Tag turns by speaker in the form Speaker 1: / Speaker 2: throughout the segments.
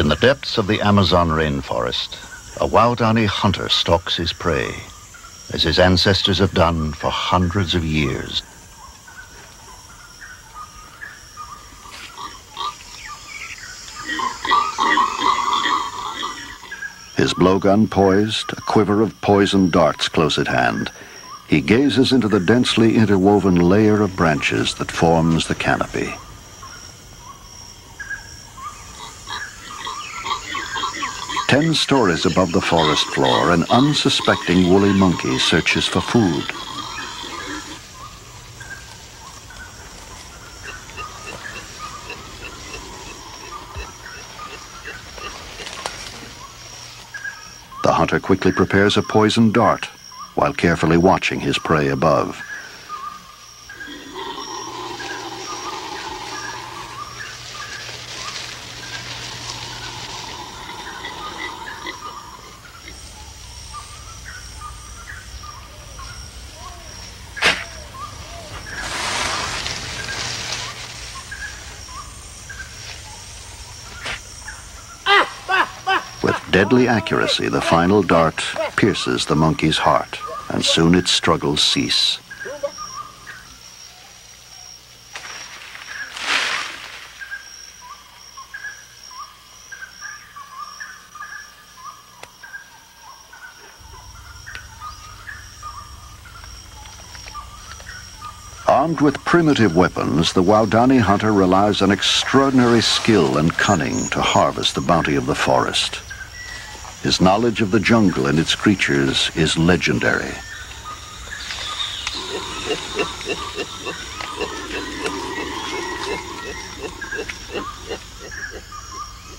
Speaker 1: In the depths of the Amazon rainforest, a Waodani hunter stalks his prey, as his ancestors have done for hundreds of years. His blowgun poised, a quiver of poisoned darts close at hand, he gazes into the densely interwoven layer of branches that forms the canopy. Ten stories above the forest floor, an unsuspecting woolly monkey searches for food. The hunter quickly prepares a poisoned dart while carefully watching his prey above. With deadly accuracy, the final dart pierces the monkey's heart, and soon its struggles cease. Armed with primitive weapons, the Waodani hunter relies on extraordinary skill and cunning to harvest the bounty of the forest. His knowledge of the jungle and its creatures is legendary.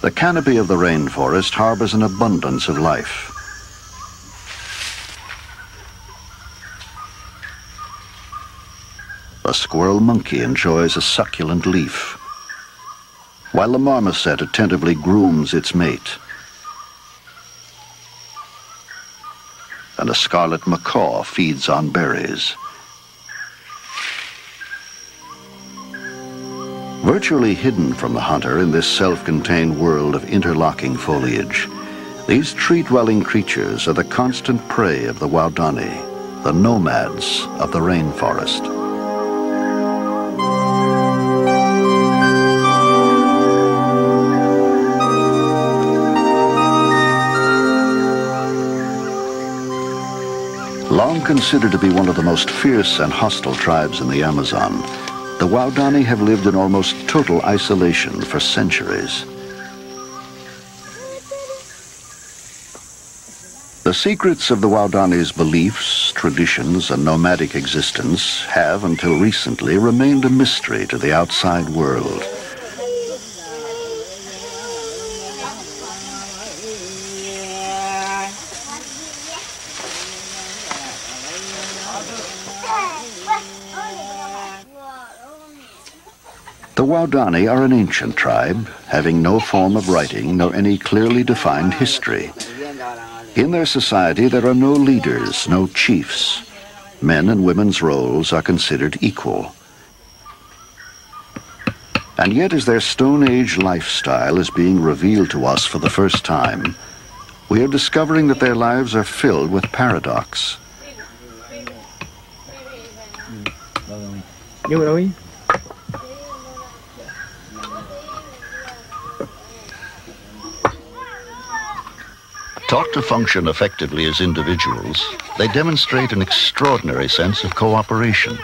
Speaker 1: The canopy of the rainforest harbors an abundance of life. A squirrel monkey enjoys a succulent leaf, while the marmoset attentively grooms its mate. And a scarlet macaw feeds on berries. Virtually hidden from the hunter in this self-contained world of interlocking foliage, these tree-dwelling creatures are the constant prey of the Waodani, the nomads of the rainforest. Long considered to be one of the most fierce and hostile tribes in the Amazon, the Waodani have lived in almost total isolation for centuries. The secrets of the Waodani's beliefs, traditions, and nomadic existence have, until recently, remained a mystery to the outside world. The Waodani are an ancient tribe, having no form of writing nor any clearly defined history. In their society, there are no leaders, no chiefs. Men and women's roles are considered equal. And yet, as their Stone Age lifestyle is being revealed to us for the first time, we are discovering that their lives are filled with paradox. Taught to function effectively as individuals, they demonstrate an extraordinary sense of cooperation.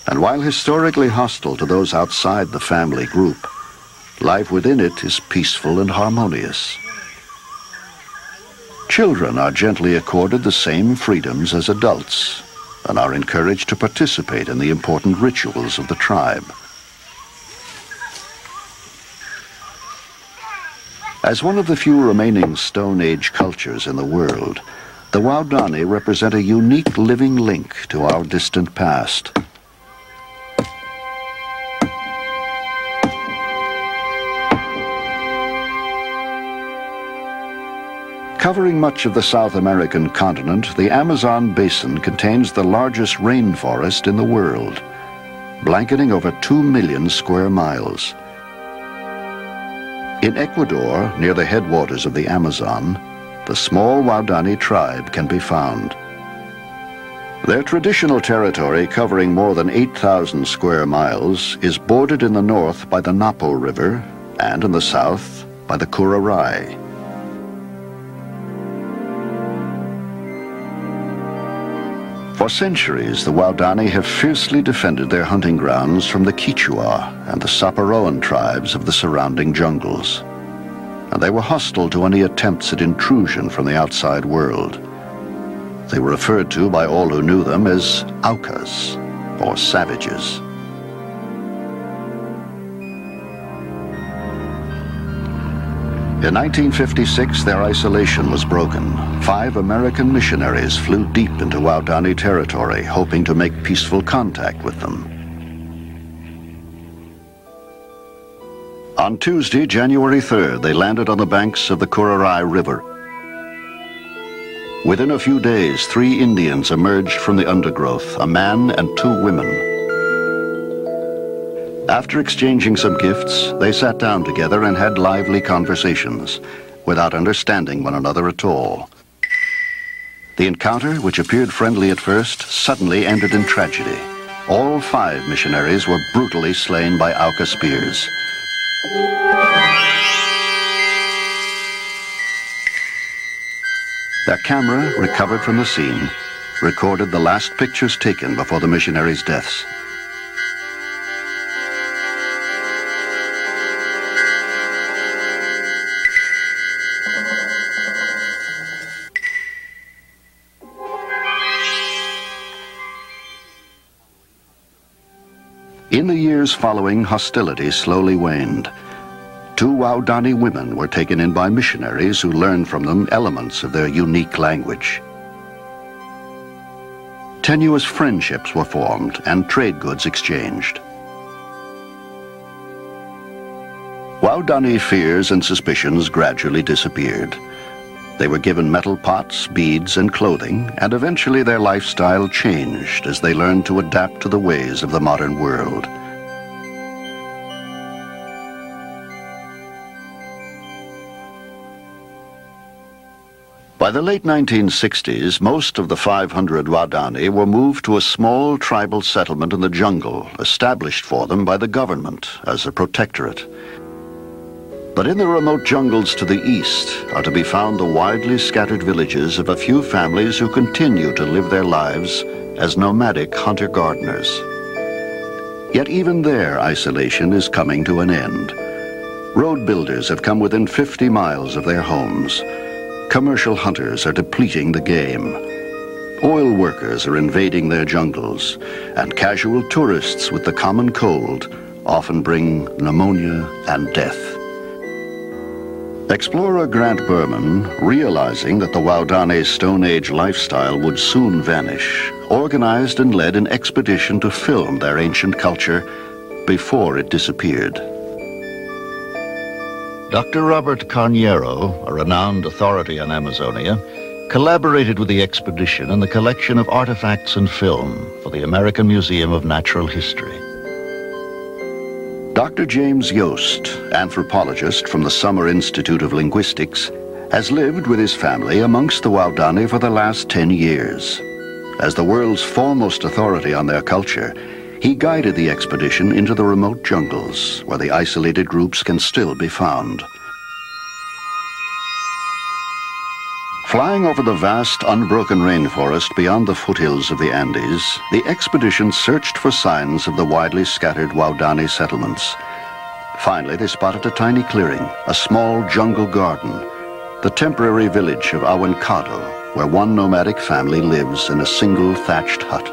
Speaker 1: And while historically hostile to those outside the family group, life within it is peaceful and harmonious. Children are gently accorded the same freedoms as adults and are encouraged to participate in the important rituals of the tribe. As one of the few remaining Stone Age cultures in the world, the Waodani represent a unique living link to our distant past. Covering much of the South American continent, the Amazon basin contains the largest rainforest in the world, blanketing over 2 million square miles. In Ecuador, near the headwaters of the Amazon, the small Waodani tribe can be found. Their traditional territory, covering more than 8,000 square miles, is bordered in the north by the Napo River and in the south by the Curaray. For centuries, the Waodani have fiercely defended their hunting grounds from the Quichua and the Saparoan tribes of the surrounding jungles. And they were hostile to any attempts at intrusion from the outside world. They were referred to by all who knew them as Aucas, or savages. In 1956, their isolation was broken. 5 American missionaries flew deep into Waodani territory, hoping to make peaceful contact with them. On Tuesday, January 3rd, they landed on the banks of the Curaray River. Within a few days, 3 Indians emerged from the undergrowth, a man and 2 women. After exchanging some gifts, they sat down together and had lively conversations, without understanding one another at all. The encounter, which appeared friendly at first, suddenly ended in tragedy. All 5 missionaries were brutally slain by Auca spears. Their camera, recovered from the scene, recorded the last pictures taken before the missionaries' deaths. In the years following, hostilities slowly waned. 2 Waodani women were taken in by missionaries who learned from them elements of their unique language. Tenuous friendships were formed and trade goods exchanged. Waodani fears and suspicions gradually disappeared. They were given metal pots, beads, and clothing, and eventually their lifestyle changed as they learned to adapt to the ways of the modern world. By the late 1960s, most of the 500 Waodani were moved to a small tribal settlement in the jungle, established for them by the government as a protectorate. But in the remote jungles to the east are to be found the widely scattered villages of a few families who continue to live their lives as nomadic hunter-gardeners. Yet even their isolation is coming to an end. Road builders have come within 50 miles of their homes. Commercial hunters are depleting the game. Oil workers are invading their jungles, and casual tourists with the common cold often bring pneumonia and death. Explorer Grant Berman, realizing that the Waodani's Stone Age lifestyle would soon vanish, organized and led an expedition to film their ancient culture before it disappeared. Dr. Robert Carneiro, a renowned authority on Amazonia, collaborated with the expedition in the collection of artifacts and film for the American Museum of Natural History. Dr. James Yost, anthropologist from the Summer Institute of Linguistics, has lived with his family amongst the Waodani for the last 10 years. As the world's foremost authority on their culture, he guided the expedition into the remote jungles, where the isolated groups can still be found. Flying over the vast, unbroken rainforest beyond the foothills of the Andes, the expedition searched for signs of the widely scattered Waodani settlements. Finally, they spotted a tiny clearing, a small jungle garden, the temporary village of Awancado, where one nomadic family lives in a single thatched hut.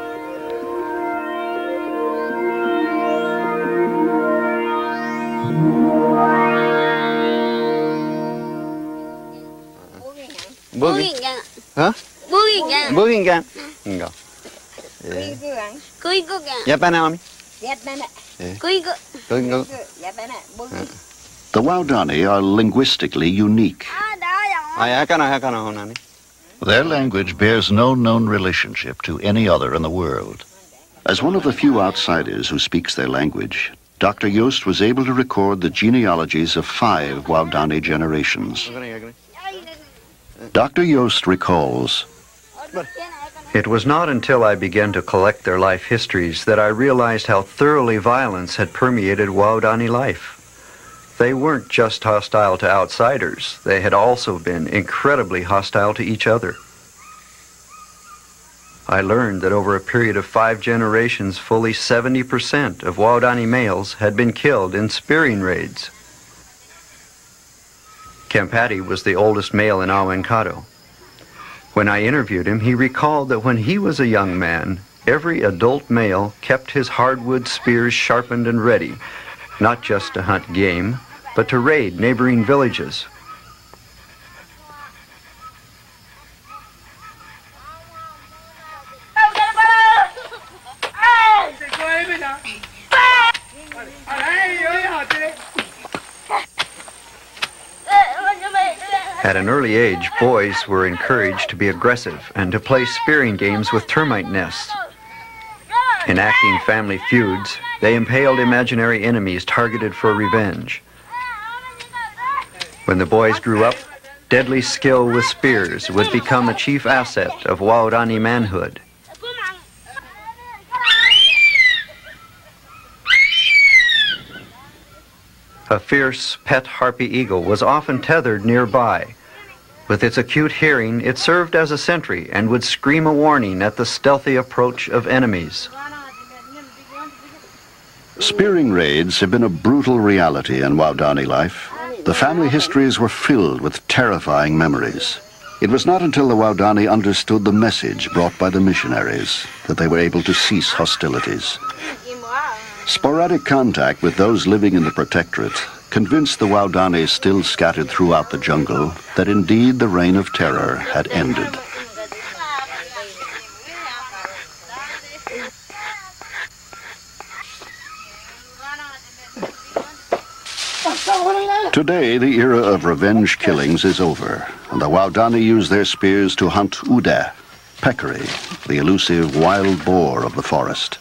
Speaker 2: Boogie.
Speaker 3: Hả?
Speaker 2: Boogie.
Speaker 3: Boogie gan. Rồi. Dạ ba nào
Speaker 1: The Waodani are linguistically unique. Their language bears no known relationship to any other in the world. As one of the few outsiders who speaks their language, Dr. Yost was able to record the genealogies of 5 Waodani generations. Dr. Yost recalls,
Speaker 4: "It was not until I began to collect their life histories that I realized how thoroughly violence had permeated Waodani life. They weren't just hostile to outsiders, they had also been incredibly hostile to each other. I learned that over a period of 5 generations, fully 70% of Waodani males had been killed in spearing raids. Kampati was the oldest male in Awenkado. When I interviewed him, he recalled that when he was a young man, every adult male kept his hardwood spears sharpened and ready, not just to hunt game, but to raid neighboring villages. At an early age, boys were encouraged to be aggressive and to play spearing games with termite nests. Enacting family feuds, they impaled imaginary enemies targeted for revenge. When the boys grew up, deadly skill with spears would become a chief asset of Waodani manhood. A fierce pet harpy eagle was often tethered nearby. With its acute hearing, it served as a sentry and would scream a warning at the stealthy approach of enemies.
Speaker 1: spearing raids have been a brutal reality in Waodani life. The family histories were filled with terrifying memories. It was not until the Waodani understood the message brought by the missionaries that they were able to cease hostilities. Sporadic contact with those living in the protectorate convinced the Waodani still scattered throughout the jungle that indeed the reign of terror had ended. Today, the era of revenge killings is over, and the Waodani use their spears to hunt uda, peccary, the elusive wild boar of the forest.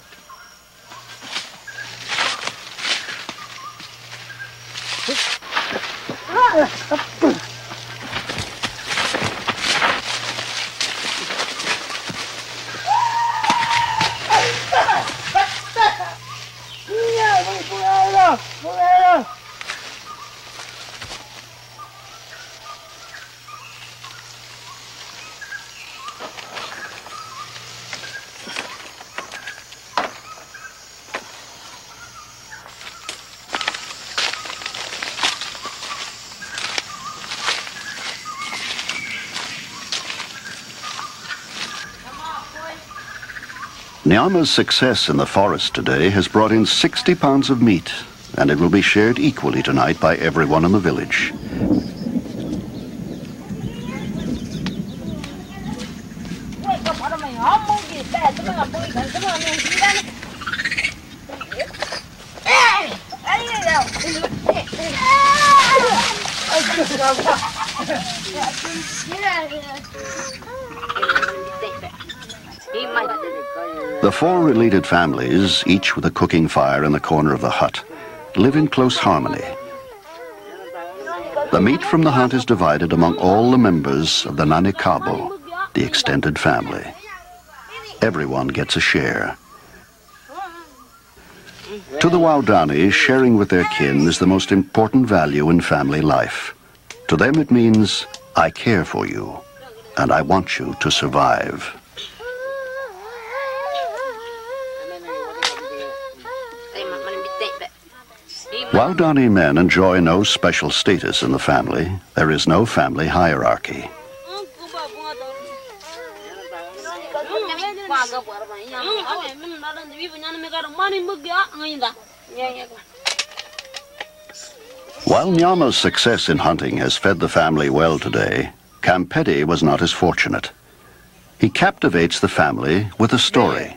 Speaker 1: Nyama's success in the forest today has brought in 60 pounds of meat, and it will be shared equally tonight by everyone in the village. The four related families, each with a cooking fire in the corner of the hut, live in close harmony. The meat from the hunt is divided among all the members of the Nanikabo, the extended family. Everyone gets a share. To the Waodani, sharing with their kin is the most important value in family life. To them it means, I care for you, and I want you to survive. Waodani men enjoy no special status in the family. There is no family hierarchy. While Nyama's success in hunting has fed the family well today, Kampeti was not as fortunate. He captivates the family with a story.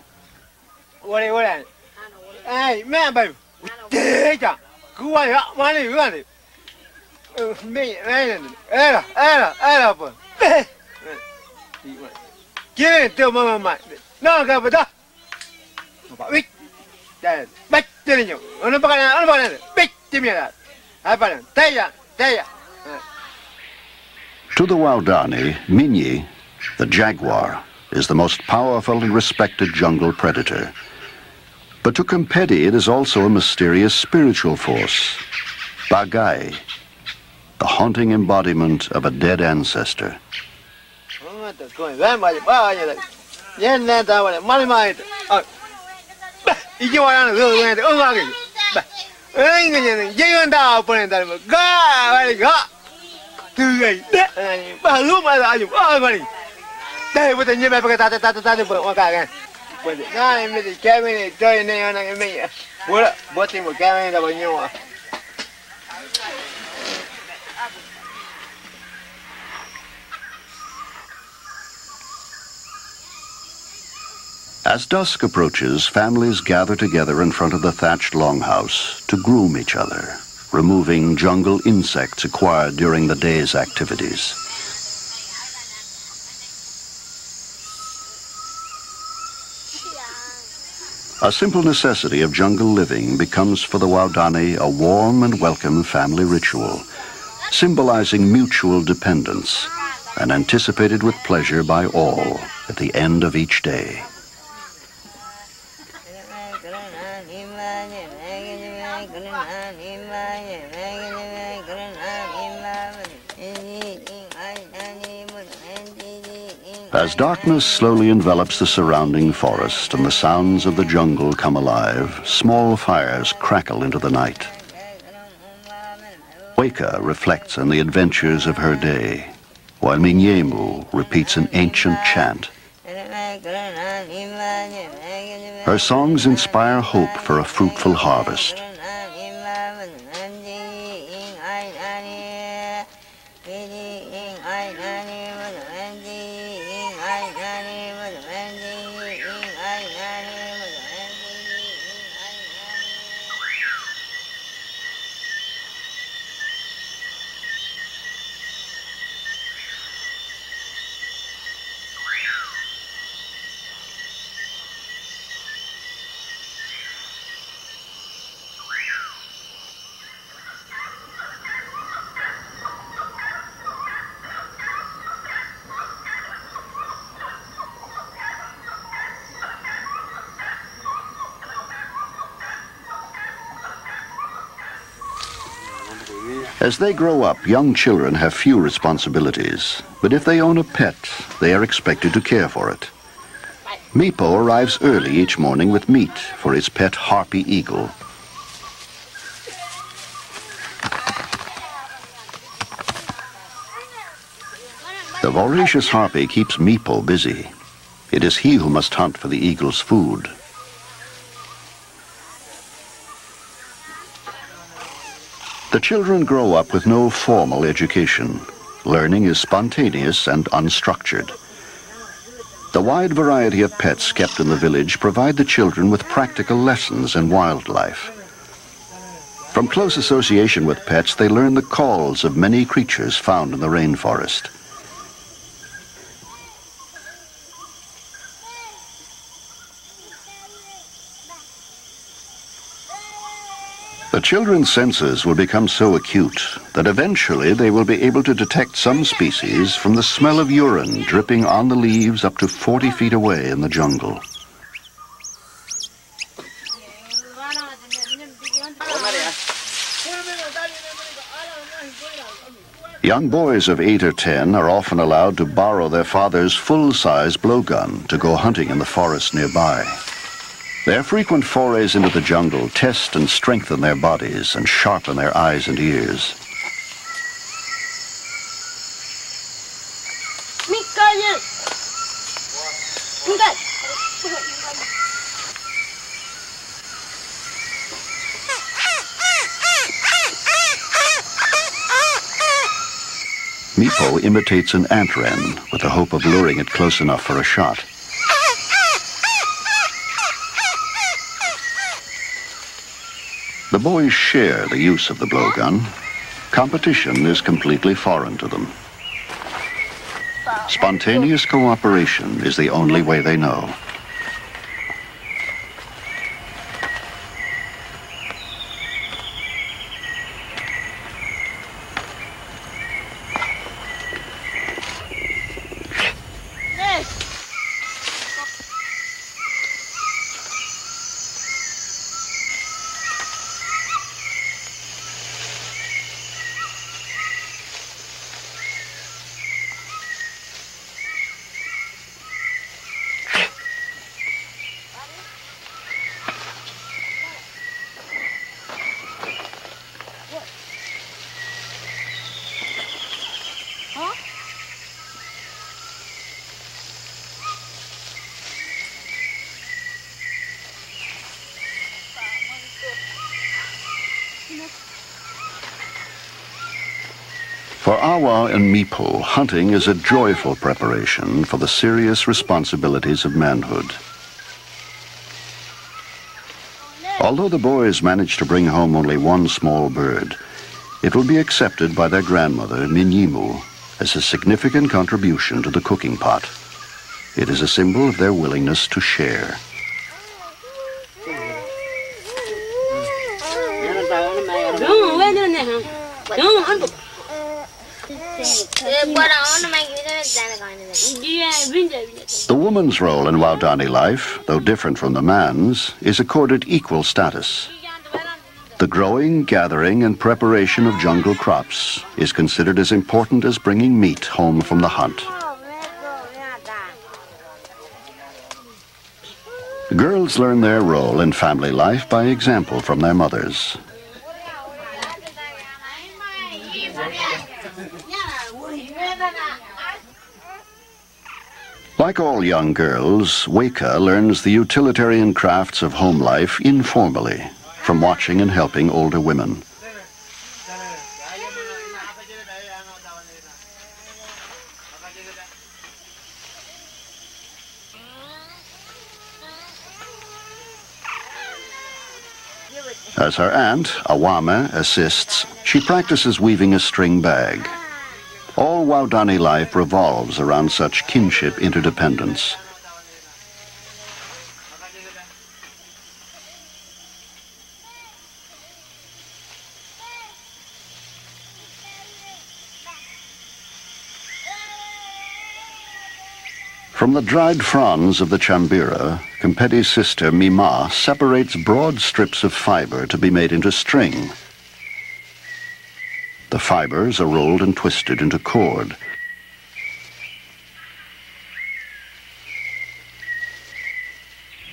Speaker 1: To the Waodani, Minyi, the jaguar, is the most powerful and respected jungle predator. But to Kempedi, it is also a mysterious spiritual force, Bagai, the haunting embodiment of a dead ancestor. As dusk approaches, families gather together in front of the thatched longhouse to groom each other, removing jungle insects acquired during the day's activities. A simple necessity of jungle living becomes for the Waodani a warm and welcome family ritual, symbolizing mutual dependence and anticipated with pleasure by all at the end of each day. As darkness slowly envelops the surrounding forest and the sounds of the jungle come alive, small fires crackle into the night. Weka reflects on the adventures of her day, while Minyemu repeats an ancient chant. Her songs inspire hope for a fruitful harvest. As they grow up, young children have few responsibilities, but if they own a pet, they are expected to care for it. Mipo arrives early each morning with meat for his pet harpy eagle. The voracious harpy keeps Mipo busy. It is he who must hunt for the eagle's food. The children grow up with no formal education. Learning is spontaneous and unstructured. The wide variety of pets kept in the village provide the children with practical lessons in wildlife. From close association with pets, they learn the calls of many creatures found in the rainforest. The children's senses will become so acute that eventually they will be able to detect some species from the smell of urine dripping on the leaves up to 40 feet away in the jungle. Young boys of 8 or 10 are often allowed to borrow their father's full-size blowgun to go hunting in the forest nearby. Their frequent forays into the jungle test and strengthen their bodies and sharpen their eyes and ears. Mipo imitates an ant wren with the hope of luring it close enough for a shot. The boys share the use of the blowgun. Competition is completely foreign to them. Spontaneous cooperation is the only way they know. For Awa and Mipo, hunting is a joyful preparation for the serious responsibilities of manhood. Although the boys manage to bring home only one small bird, it will be accepted by their grandmother, Minyimu, as a significant contribution to the cooking pot. It is a symbol of their willingness to share. The woman's role in Waodani life, though different from the man's, is accorded equal status. The growing, gathering, and preparation of jungle crops is considered as important as bringing meat home from the hunt. Girls learn their role in family life by example from their mothers. Like all young girls, Weka learns the utilitarian crafts of home life informally, from watching and helping older women. As her aunt, Awame, assists, she practices weaving a string bag. All Waodani life revolves around such kinship interdependence. From the dried fronds of the chambira, Kempeti's sister Mima separates broad strips of fiber to be made into string. The fibers are rolled and twisted into cord.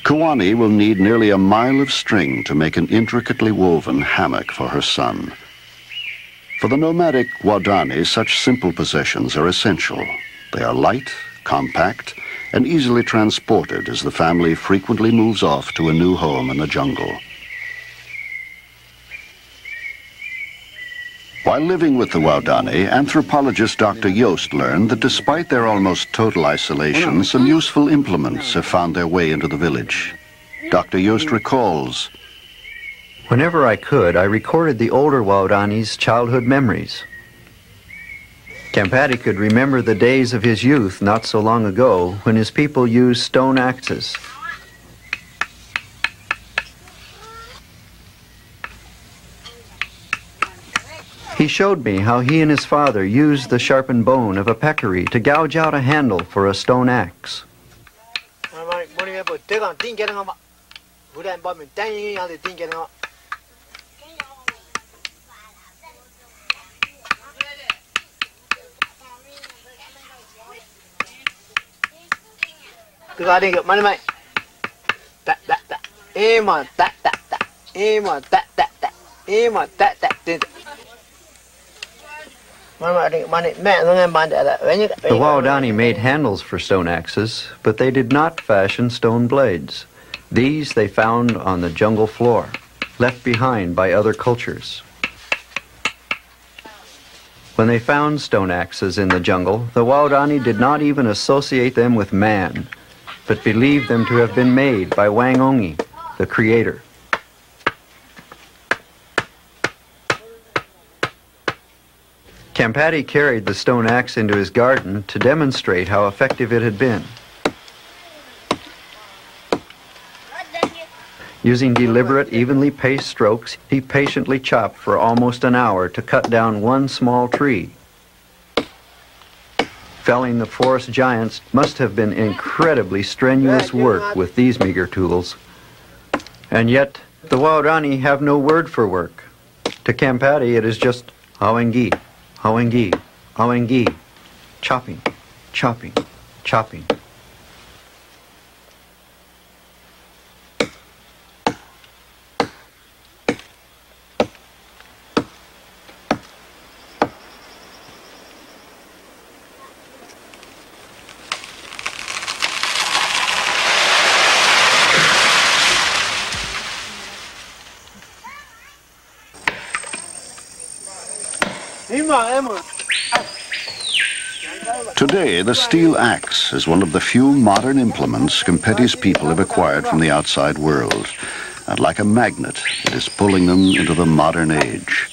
Speaker 1: Kuwani will need nearly a mile of string to make an intricately woven hammock for her son. For the nomadic Waodani, such simple possessions are essential. They are light, compact, and easily transported as the family frequently moves off to a new home in the jungle. While living with the Waodani, anthropologist Dr. Yost learned that despite their almost total isolation, some useful implements have found their way into the village. Dr. Yost recalls,
Speaker 4: "Whenever I could, I recorded the older Waodani's childhood memories. Kempeti could remember the days of his youth not so long ago when his people used stone axes. He showed me how he and his father used the sharpened bone of a peccary to gouge out a handle for a stone axe. The Waodani made handles for stone axes, but they did not fashion stone blades. These they found on the jungle floor, left behind by other cultures. When they found stone axes in the jungle, the Waodani did not even associate them with man, but believed them to have been made by Wangongi, the creator. Kempeti carried the stone axe into his garden to demonstrate how effective it had been. Using deliberate, evenly paced strokes, he patiently chopped for almost an hour to cut down one small tree. Felling the forest giants must have been incredibly strenuous work with these meager tools. And yet, the Waodani have no word for work. To Kempeti, it is just hawengi, hawengi, hawengi, chopping, chopping, chopping.
Speaker 5: Emma.
Speaker 1: Today, the steel axe is one of the few modern implements Campetti's people have acquired from the outside world. And like a magnet, it is pulling them into the modern age.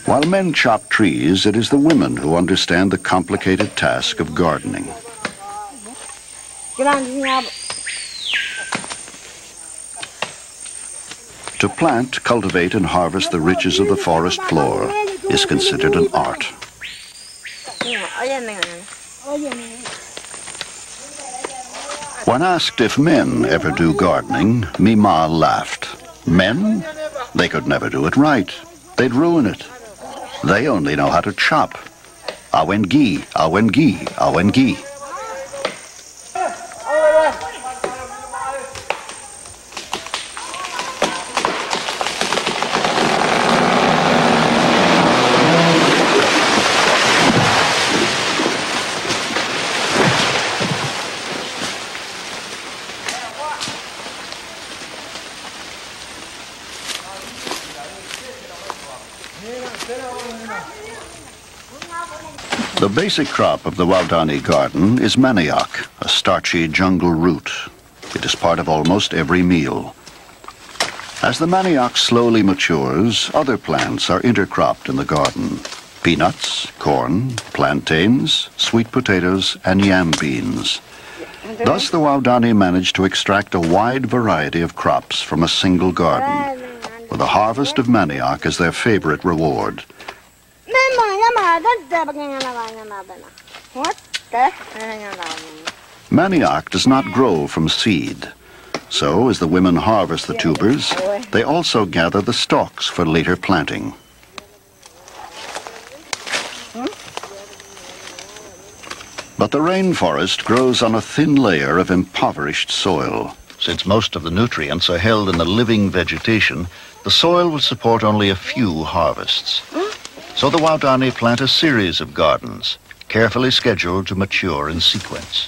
Speaker 1: While men chop trees, it is the women who understand the complicated task of gardening. To plant, cultivate, and harvest the riches of the forest floor is considered an art. When asked if men ever do gardening, Mima laughed. Men? They could never do it right. They'd ruin it. They only know how to chop. Awengi, awengi, awengi. The basic crop of the Waodani garden is manioc, a starchy jungle root. It is part of almost every meal. As the manioc slowly matures, other plants are intercropped in the garden. Peanuts, corn, plantains, sweet potatoes, and yam beans. Thus the Waodani managed to extract a wide variety of crops from a single garden, with a harvest of manioc as their favorite reward. Manioc does not grow from seed. So, as the women harvest the tubers, they also gather the stalks for later planting. But the rainforest grows on a thin layer of impoverished soil. Since most of the nutrients are held in the living vegetation, the soil will support only a few harvests. So the Waodani plant a series of gardens, carefully scheduled to mature in sequence.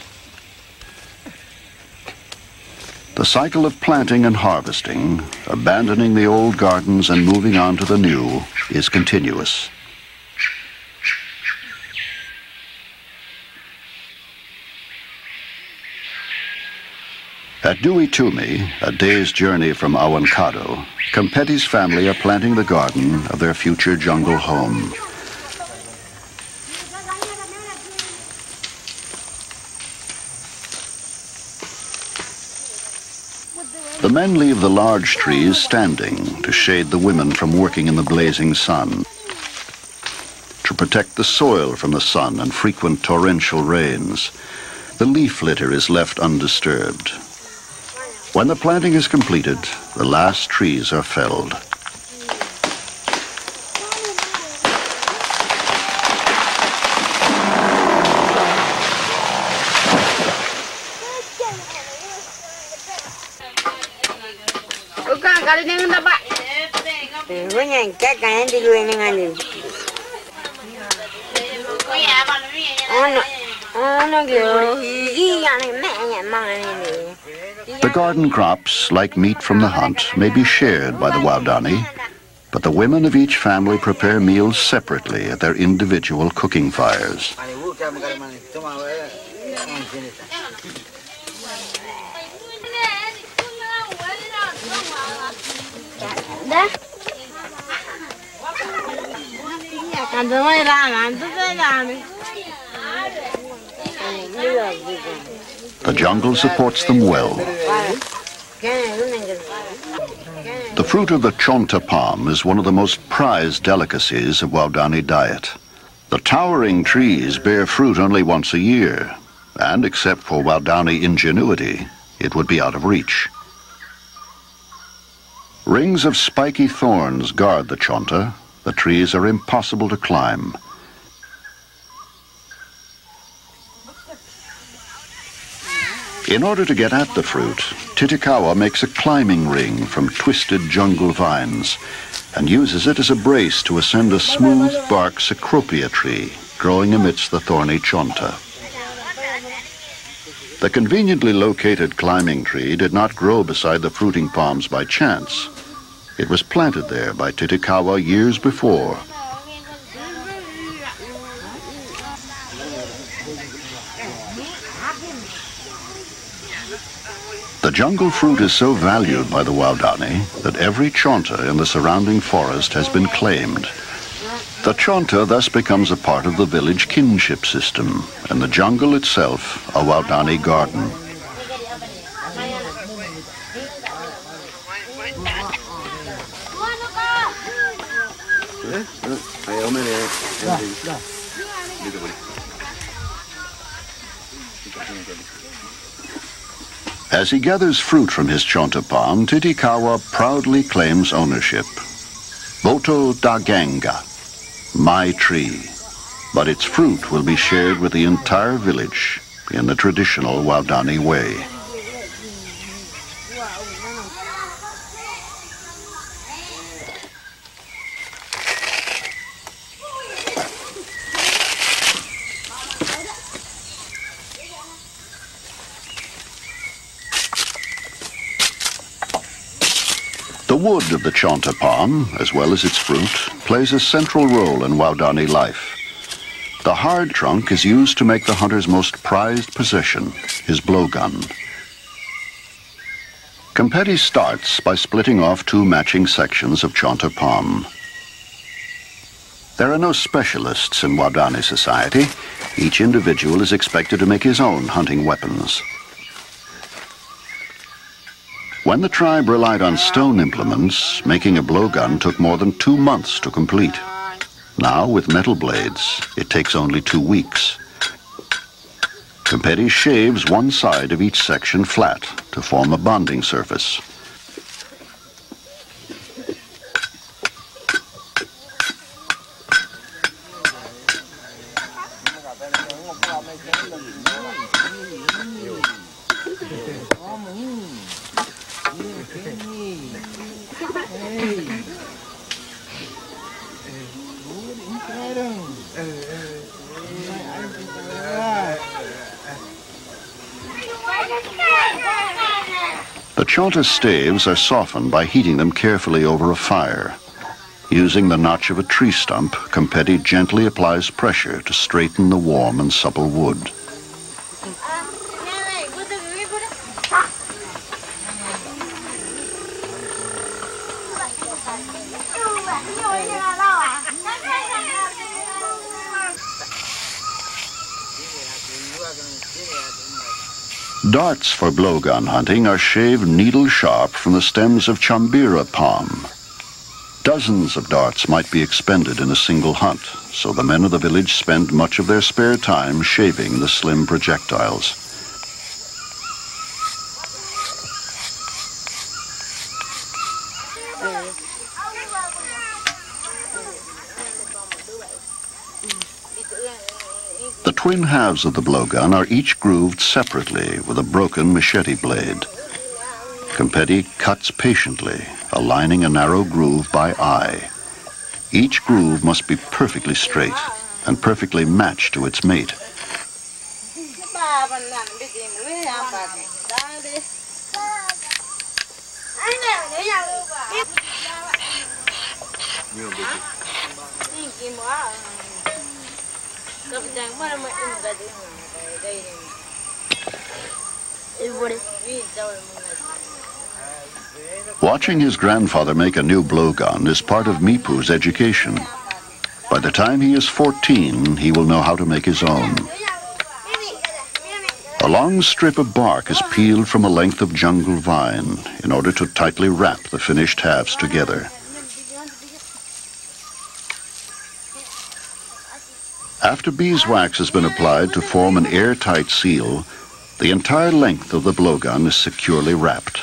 Speaker 1: The cycle of planting and harvesting, abandoning the old gardens and moving on to the new, is continuous. At Duitumi, a day's journey from Awankado, Campetti's family are planting the garden of their future jungle home. The men leave the large trees standing to shade the women from working in the blazing sun, to protect the soil from the sun and frequent torrential rains. The leaf litter is left undisturbed. When the planting is completed, the last trees are felled. The garden crops, like meat from the hunt, may be shared by the Waodani, but the women of each family prepare meals separately at their individual cooking fires. The jungle supports them well. The fruit of the chonta palm is one of the most prized delicacies of Waodani diet. The towering trees bear fruit only once a year, and except for Waodani ingenuity, it would be out of reach. Rings of spiky thorns guard the chonta. The trees are impossible to climb. In order to get at the fruit, Titikawa makes a climbing ring from twisted jungle vines and uses it as a brace to ascend a smooth bark cecropia tree growing amidst the thorny chonta. The conveniently located climbing tree did not grow beside the fruiting palms by chance. It was planted there by Titicaca years before. The jungle fruit is so valued by the Waodani that every chonta in the surrounding forest has been claimed. The chonta thus becomes a part of the village kinship system, and the jungle itself a Waodani garden. As he gathers fruit from his chonta palm, Titicaca proudly claims ownership. Boto da Ganga, my tree. But its fruit will be shared with the entire village in the traditional Waodani way. The wood of the chonta palm, as well as its fruit, plays a central role in Waodani life. The hard trunk is used to make the hunter's most prized possession, his blowgun. Competi starts by splitting off two matching sections of chonta palm. There are no specialists in Waodani society. Each individual is expected to make his own hunting weapons. When the tribe relied on stone implements, making a blowgun took more than 2 months to complete. Now, with metal blades, it takes only 2 weeks. Competi shaves one side of each section flat to form a bonding surface. The chonta staves are softened by heating them carefully over a fire. Using the notch of a tree stump, Competi gently applies pressure to straighten the warm and supple wood. Darts for blowgun hunting are shaved needle-sharp from the stems of chambira palm. Dozens of darts might be expended in a single hunt, so the men of the village spend much of their spare time shaving the slim projectiles. The twin halves of the blowgun are each grooved separately with a broken machete blade. Competi cuts patiently, aligning a narrow groove by eye. Each groove must be perfectly straight and perfectly matched to its mate. Watching his grandfather make a new blowgun is part of Mipu's education. By the time he is 14, he will know how to make his own. A long strip of bark is peeled from a length of jungle vine in order to tightly wrap the finished halves together. After beeswax has been applied to form an airtight seal, the entire length of the blowgun is securely wrapped.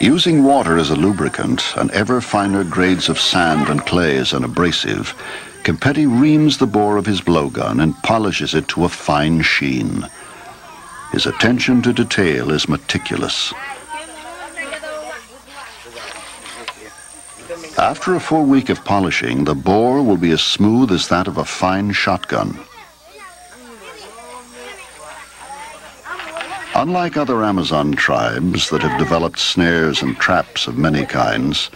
Speaker 1: Using water as a lubricant and ever finer grades of sand and clay as an abrasive, Kempetti reams the bore of his blowgun and polishes it to a fine sheen. His attention to detail is meticulous. After a full week of polishing, the bore will be as smooth as that of a fine shotgun. Unlike other Amazon tribes that have developed snares and traps of many kinds,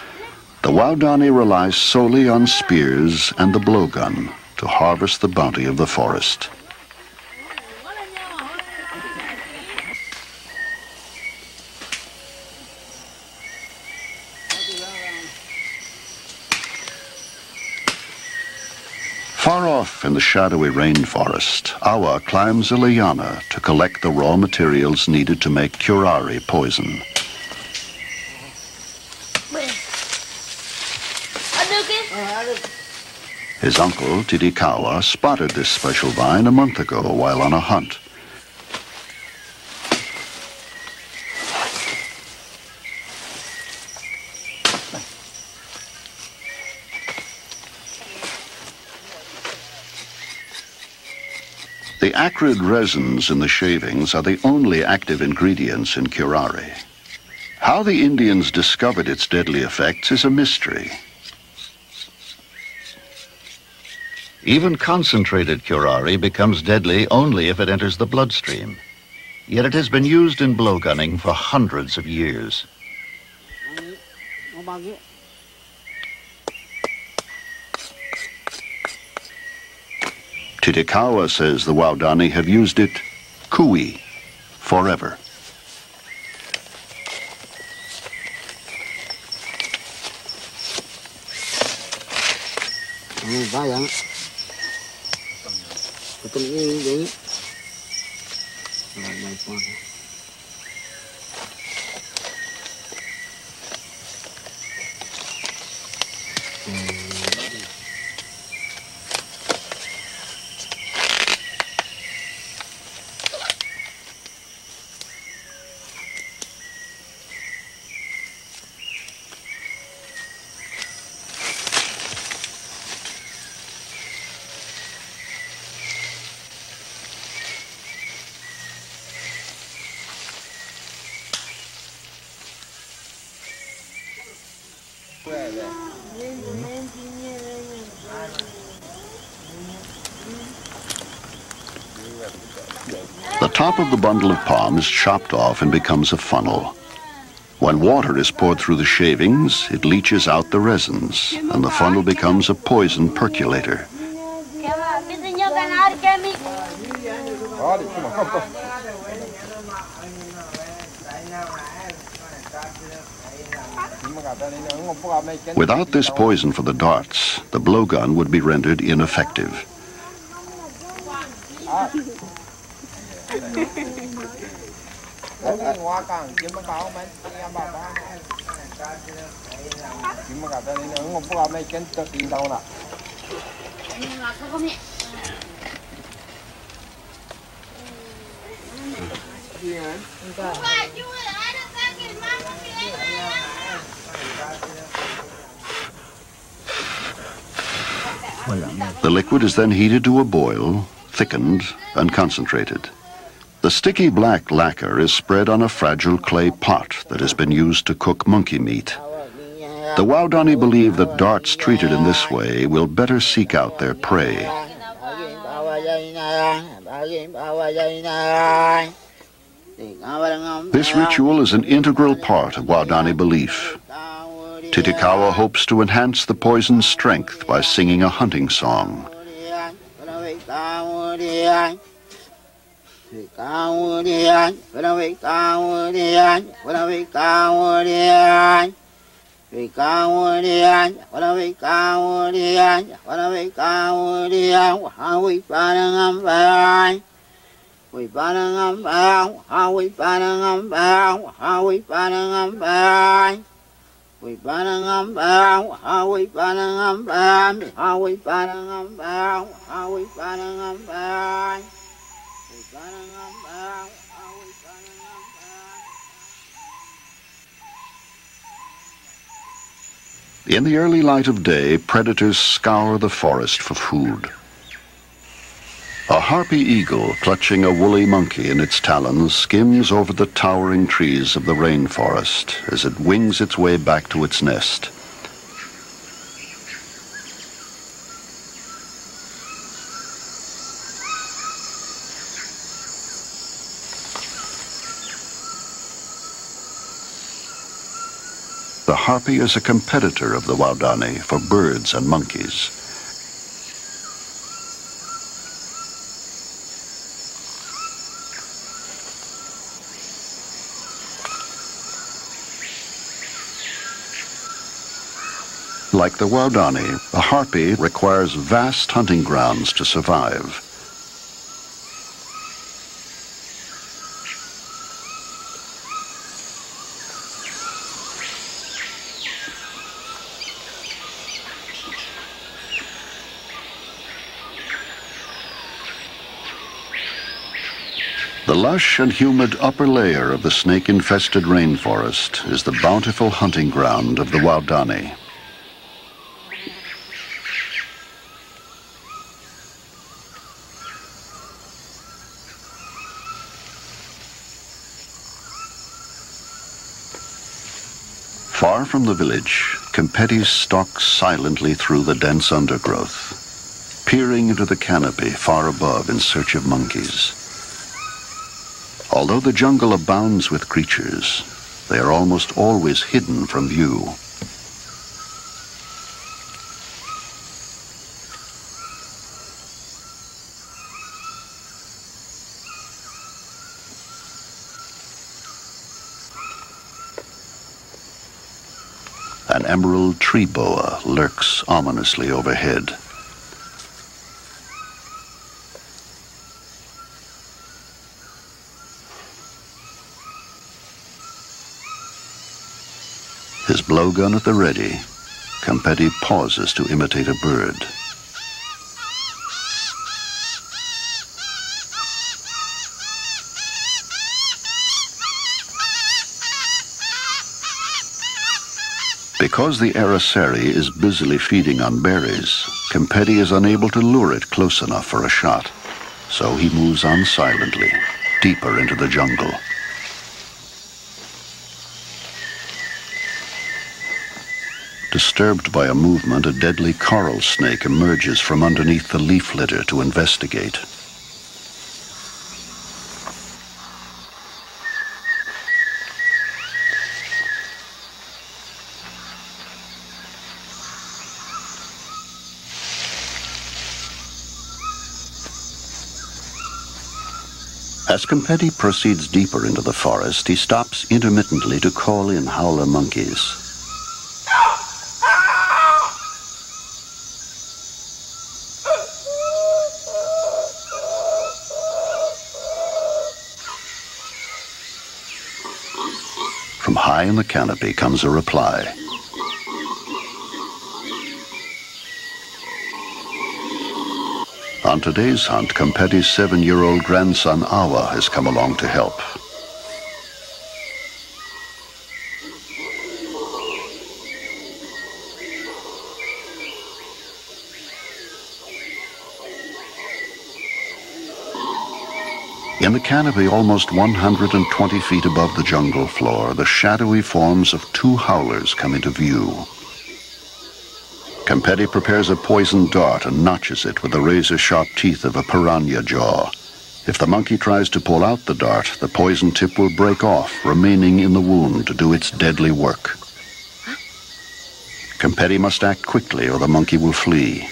Speaker 1: the Waodani relies solely on spears and the blowgun to harvest the bounty of the forest. Far off in the shadowy rainforest, Awa climbs a liana to collect the raw materials needed to make curare poison. His uncle, Titikawa, spotted this special vine a month ago while on a hunt. The acrid resins in the shavings are the only active ingredients in curare. How the Indians discovered its deadly effects is a mystery. Even concentrated curare becomes deadly only if it enters the bloodstream. Yet it has been used in blowgunning for hundreds of years. Titikawa says the Waodani have used it, kui, forever. The top of the bundle of palm is chopped off and becomes a funnel. When water is poured through the shavings, it leaches out the resins, and the funnel becomes a poison percolator. Without this poison for the darts, the blowgun would be rendered ineffective. The liquid is then heated to a boil, thickened, and concentrated. The sticky black lacquer is spread on a fragile clay pot that has been used to cook monkey meat. The Waodani believe that darts treated in this way will better seek out their prey. This ritual is an integral part of Waodani belief. Titikawa hopes to enhance the poison's strength by singing a hunting song. In the early light of day, predators scour the forest for food. A harpy eagle, clutching a woolly monkey in its talons, skims over the towering trees of the rainforest as it wings its way back to its nest. The harpy is a competitor of the Waodani for birds and monkeys. Like the Waodani, a harpy requires vast hunting grounds to survive. The lush and humid upper layer of the snake-infested rainforest is the bountiful hunting ground of the Waodani. Far from the village, Kempeti stalks silently through the dense undergrowth, peering into the canopy far above in search of monkeys. Although the jungle abounds with creatures, they are almost always hidden from view. An emerald tree boa lurks ominously overhead. His blowgun at the ready, Kempeti pauses to imitate a bird. Because the araceli is busily feeding on berries, Kempeti is unable to lure it close enough for a shot, so he moves on silently, deeper into the jungle. Disturbed by a movement, a deadly coral snake emerges from underneath the leaf litter to investigate. As Kempeti proceeds deeper into the forest, he stops intermittently to call in howler monkeys. From high in the canopy comes a reply. On today's hunt, Kempeti's 7-year-old grandson Awa has come along to help. In the canopy, almost 120 feet above the jungle floor, the shadowy forms of 2 howlers come into view. Kempeti prepares a poisoned dart and notches it with the razor-sharp teeth of a piranha jaw. If the monkey tries to pull out the dart, the poison tip will break off, remaining in the wound to do its deadly work. Kempeti must act quickly or the monkey will flee.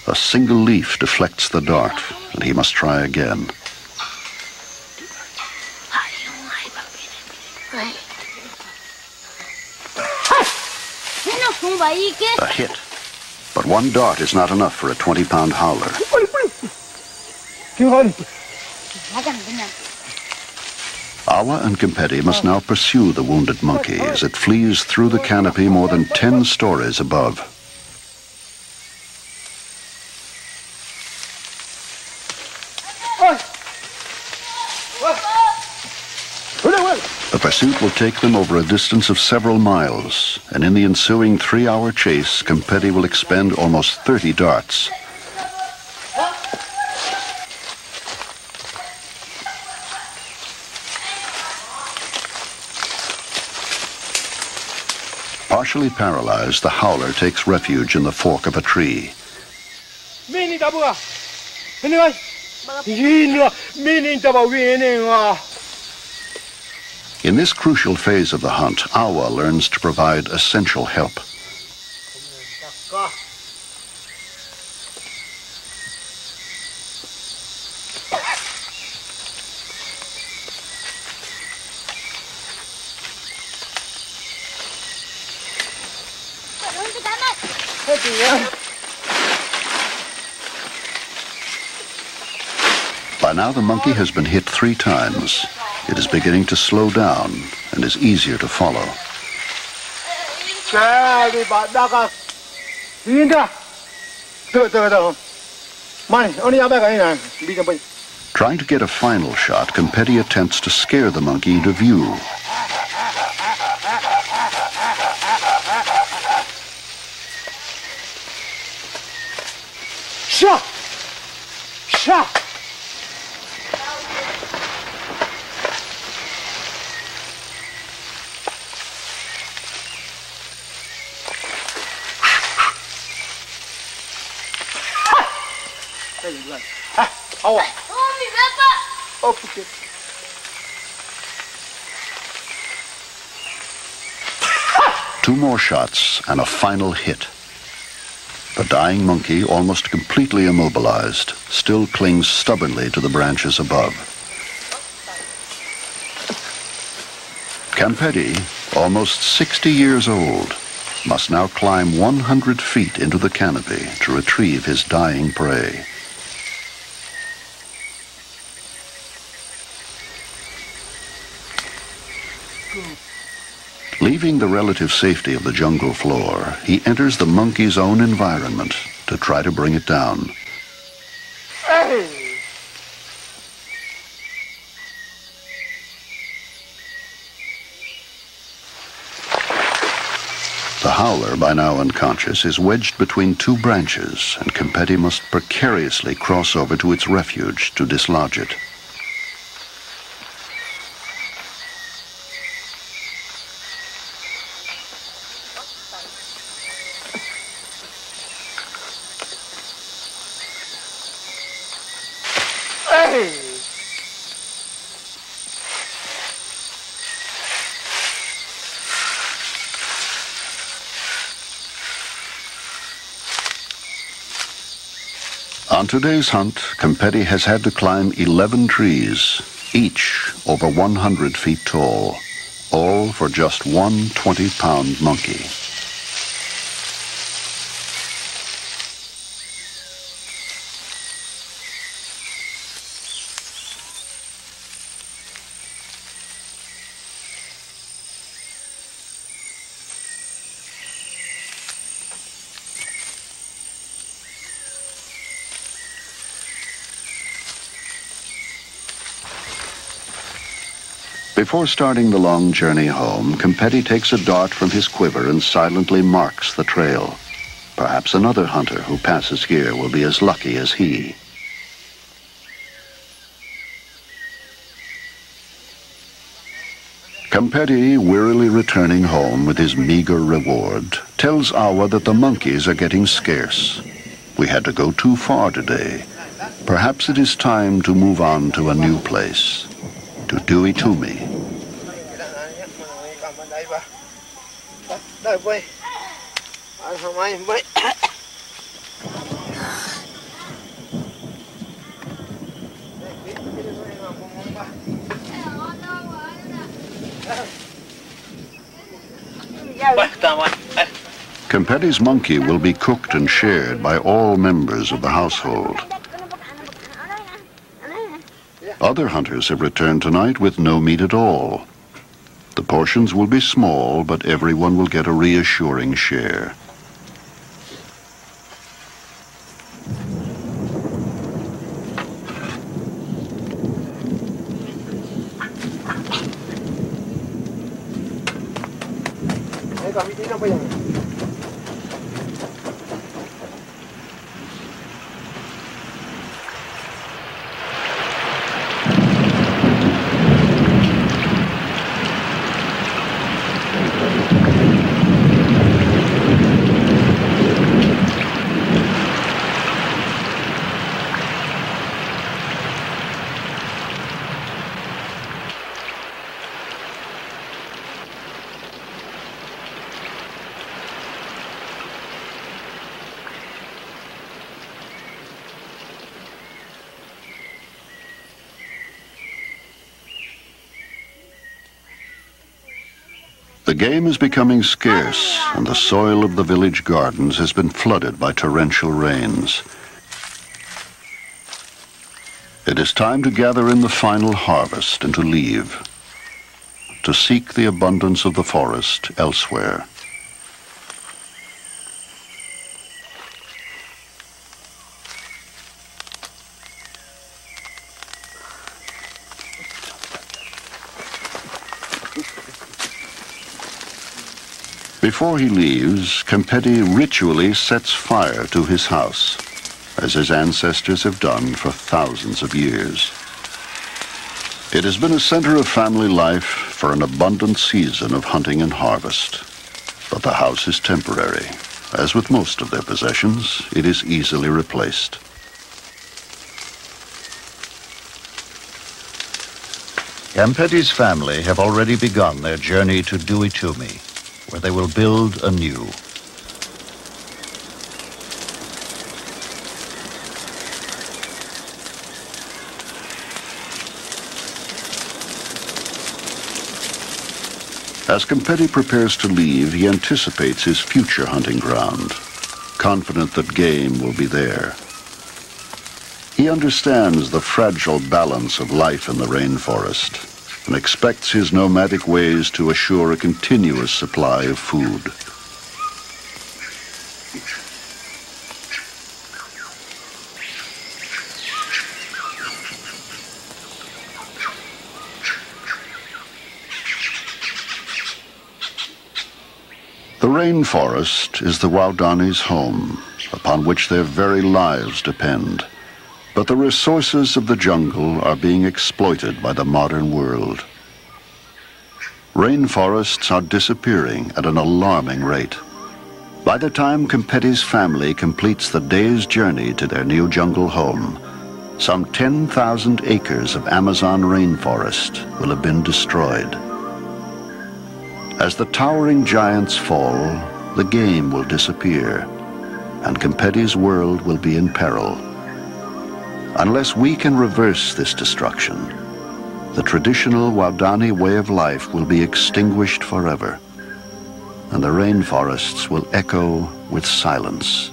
Speaker 1: A single leaf deflects the dart, and he must try again. A hit, but 1 dart is not enough for a 20-pound howler. Awa and Kempedi must now pursue the wounded monkey as it flees through the canopy more than 10 stories above. The pursuit will take them over a distance of several miles, and in the ensuing 3-hour chase, Kempedi will expend almost 30 darts. Partially paralyzed, the howler takes refuge in the fork of a tree. In this crucial phase of the hunt, Awa learns to provide essential help. By now the monkey has been hit 3 times. It is beginning to slow down and is easier to follow. Trying to get a final shot, Kempedi attempts to scare the monkey into view.
Speaker 5: Shot! Shot!
Speaker 1: Two more shots and a final hit. The dying monkey, almost completely immobilized, still clings stubbornly to the branches above. Kempedi, almost 60 years old, must now climb 100 feet into the canopy to retrieve his dying prey. Leaving the relative safety of the jungle floor, he enters the monkey's own environment to try to bring it down.
Speaker 5: Hey!
Speaker 1: The howler, by now unconscious, is wedged between 2 branches, and Kempedi must precariously cross over to its refuge to dislodge it. On today's hunt, Kempedi has had to climb 11 trees, each over 100 feet tall, all for just one 20-pound monkey. Before starting the long journey home, Kempedi takes a dart from his quiver and silently marks the trail. Perhaps another hunter who passes here will be as lucky as he. Kempedi, wearily returning home with his meager reward, tells Awa that the monkeys are getting scarce. We had to go too far today. Perhaps it is time to move on to a new place. To Dewey Toomey. Kempedi's monkey will be cooked and shared by all members of the household. Other hunters have returned tonight with no meat at all. The portions will be small, but everyone will get a reassuring share. The game is becoming scarce, and the soil of the village gardens has been flooded by torrential rains. It is time to gather in the final harvest and to leave, to seek the abundance of the forest elsewhere. Before he leaves, Kempedi ritually sets fire to his house, as his ancestors have done for thousands of years. It has been a center of family life for an abundant season of hunting and harvest. But the house is temporary. As with most of their possessions, it is easily replaced.
Speaker 6: Kempedi's family have already begun their journey to Duitumi, where they will build anew.
Speaker 1: As Kempedi prepares to leave, he anticipates his future hunting ground, confident that game will be there. He understands the fragile balance of life in the rainforest and expects his nomadic ways to assure a continuous supply of food. The rainforest is the Waodani's home, upon which their very lives depend. But the resources of the jungle are being exploited by the modern world. Rainforests are disappearing at an alarming rate. By the time Kempedi's family completes the day's journey to their new jungle home, some 10,000 acres of Amazon rainforest will have been destroyed. As the towering giants fall, the game will disappear, and Kempedi's world will be in peril. Unless we can reverse this destruction, the traditional Waodani way of life will be extinguished forever, and the rainforests will echo with silence.